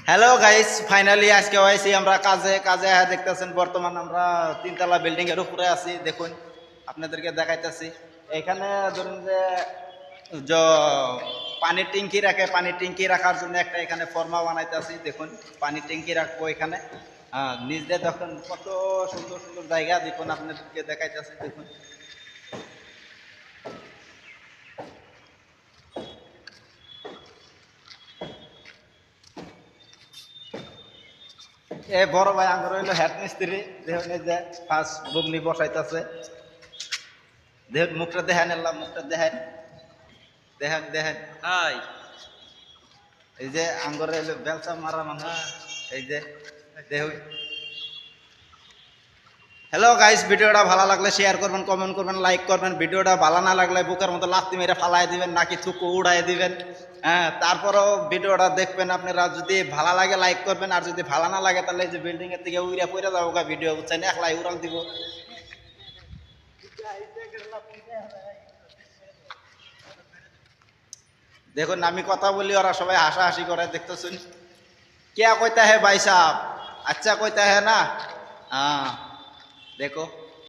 Hello guys, finally আজকে হয়েছি আমরা কাজে কাজে দেখতেছেন। বর্তমান আমরা তিনতলা বিল্ডিং এর উপরে আছি। দেখুন, আপনাদেরকে দেখাইতেছি। এখানে ধরুন যে পানির ট্যাঙ্কি রাখে, পানির ট্যাঙ্কি রাখার জন্য একটা এখানে ফর্মা বানাইতেছি। দেখুন, পানির ট্যাঙ্কি রাখবো এখানে। নিচ দিয়ে দেখুন কত সুন্দর সুন্দর জায়গা। দেখুন, আপনাদেরকে দেখাইতেছি। দেখুন, এ বড় ভাই আঙ্গুর হইলো হেড মিস্ত্রি। দেখুন, এই যে ফার্স্ট বুগনি বসাইতেছে। দেখুন, মুখটা দেখেন, এলাম মুখটা দেখেন, দেখেন দেখেন। হাই। এই যে আঙ্গুর হইলো বেলচা মারা মানুষ। এই যে দেখুন। হ্যালো গাইস, ভিডিওটা ভালো লাগলে শেয়ার করবেন, কমেন্ট করবেন, লাইক করবেন। ভিডিওটা ভালো না লাগলে বুকের মতো লাত্তি মেরে ফালাই দিবেন, নাকি থুকু উড়াই দিবেন। হ্যাঁ, তারপরেও ভিডিওটা দেখবেন। আপনারা যদি ভালো লাগে লাইক করবেন, আর যদি ভালো না লাগে তাহলে এই যে বিল্ডিং এর থেকে উড়িয়া পড়ে যাবো ভিডিও, বুঝছেন, একলাই উড়াল দিব। দেখুন, আমি কথা বলি, ওরা সবাই হাসাহাসি করে। দেখতেছেন, क्या कहता है भाई साहब, अच्छा कहता है ना। हाँ, देखो।